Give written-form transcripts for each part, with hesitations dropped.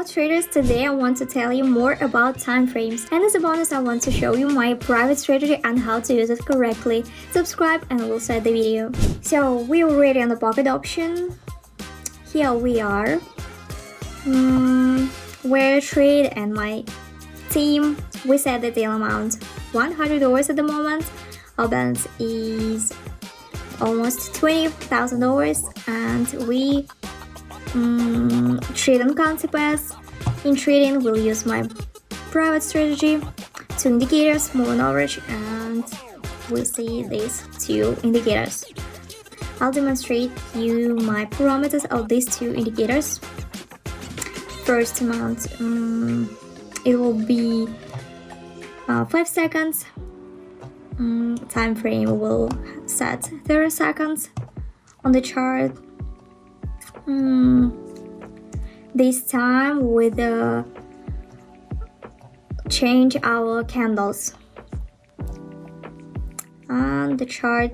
traders, today I want to tell you more about time frames, and as a bonus I want to show you my private strategy and how to use it correctly. Subscribe and we'll start the video. So we are already on the pocket option. Here we are. Where trade and my team, we set the deal amount $100 at the moment. Our balance is almost $20,000 and we trade on Consepass. In trading, we'll use my private strategy, 2 indicators, moving average, and we'll see these 2 indicators. I'll demonstrate you my parameters of these 2 indicators. First amount, it will be 5 seconds. Time frame will set 30 seconds on the chart. This time with change our candles, and the chart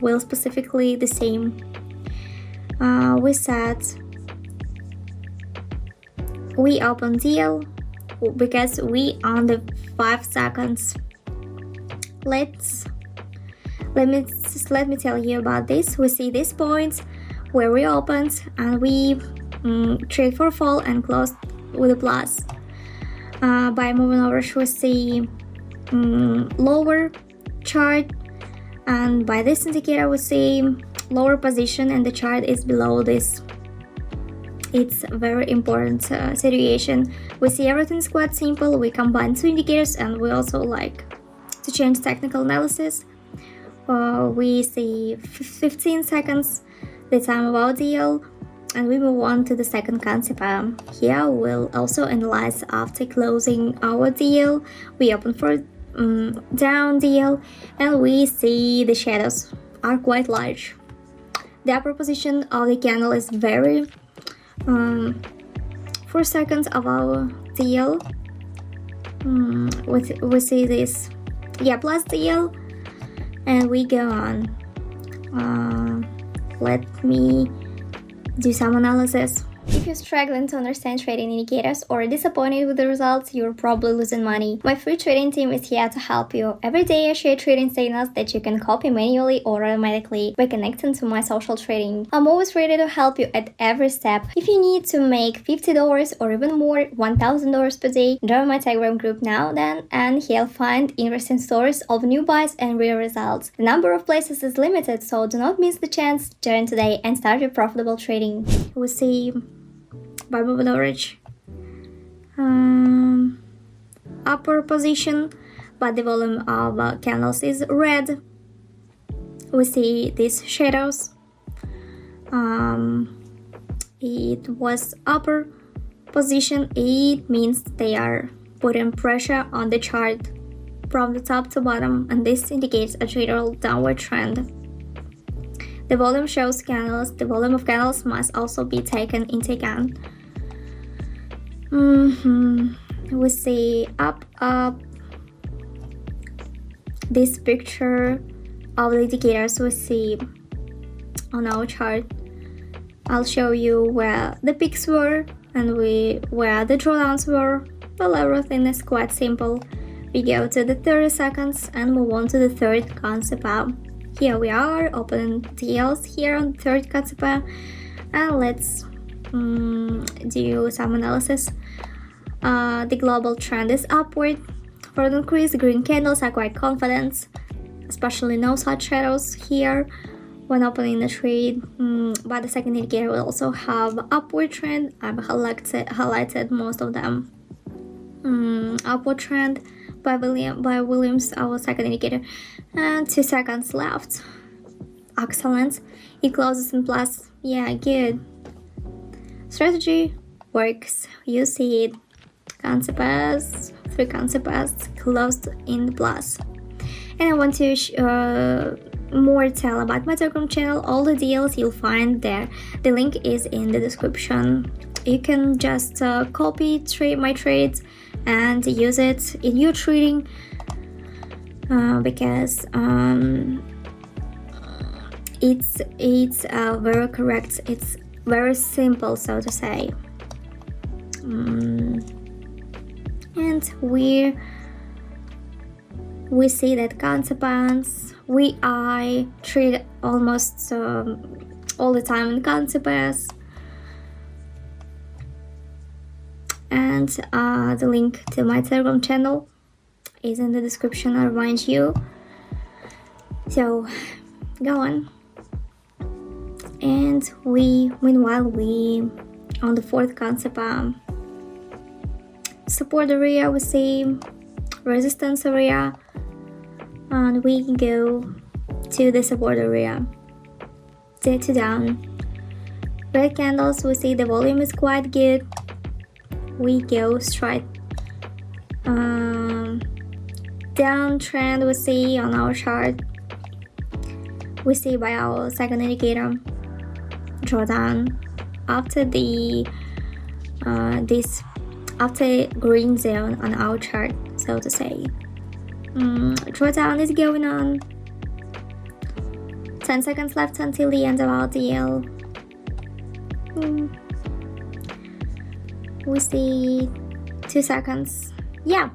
will specifically the same. We open deal because we on the 5 seconds. Let me tell you about this. We see these points where we opened and we trade for fall and closed with a plus. By moving over, we see lower chart, and by this indicator we see lower position and the chart is below this. It's a very important situation. We see everything's quite simple. We combine 2 indicators and we also like to change technical analysis. We see 15 seconds the time of our deal, and we move on to the second Consepass. Here we'll also analyze after closing our deal. We open for down deal and we see the shadows are quite large. The upper position of the candle is very 4 seconds of our deal. We see this plus deal, and we go on. Let me do some analysis. If you're struggling to understand trading indicators or disappointed with the results, you're probably losing money. My free trading team is here to help you. Every day I share trading signals that you can copy manually or automatically by connecting to my social trading. I'm always ready to help you at every step. If you need to make $50 or even more, $1,000 per day, join my Telegram group now then, and you'll find interesting stories of new buys and real results. The number of places is limited, so do not miss the chance. Join today and start your profitable trading. We see by moving average upper position, but the volume of candles is red. We see these shadows. It was upper position. It means they are putting pressure on the chart from the top to bottom, and this indicates a general downward trend. The volume shows candles. The volume of candles must also be taken into account. We see up. This picture of the indicators we see on our chart. I'll show you where the peaks were and where the drawdowns were. Well, everything is quite simple. We go to the 30 seconds and move on to the third Consepass. Here we are, open deals here on the third Consepass, and let's do some analysis. The global trend is upward. For an increase, green candles are quite confident, especially no such shadows here when opening the trade. But the second indicator will also have upward trend. I've highlighted most of them. Upward trend by Williams, our second indicator, and 2 seconds left. Excellent. It closes in plus. Yeah, good. Strategy works. You see it. Consepass, 3 Consepass closed in the plus. And I want to more tell about my Telegram channel. All the deals you'll find there. The link is in the description. You can just copy my trades and use it in your trading because it's very correct. It's very simple, so to say. And we see that Ganzepans, I treat almost all the time in Ganzepas. And the link to my Telegram channel is in the description, I remind you. So go on. And meanwhile we on the fourth Ganzepa, support area, we see resistance area, and we go to the support area, to down. Red candles, we see the volume is quite good. We go straight downtrend, we see on our chart. We see by our second indicator drawdown after the after green zone on our chart, so to say. Drawdown is going on. 10 seconds left until the end of our deal. We see 2 seconds. Yeah,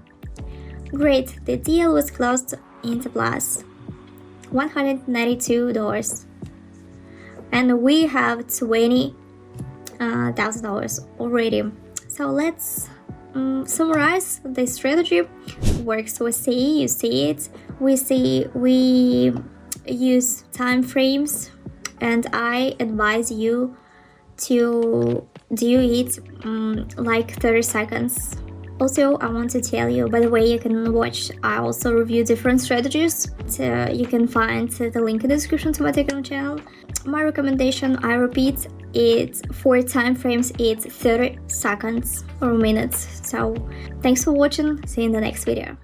great. The deal was closed into plus $192, and we have $20,000 already. So let's summarize. The strategy works. We see, you see it. We use time frames, and I advise you to do it like 30 seconds. Also, I want to tell you, by the way, you can watch, I also review different strategies. So you can find the link in the description to my Telegram channel. My recommendation, I repeat, it's for time frames, it's 30 seconds or minutes. So thanks for watching, see you in the next video.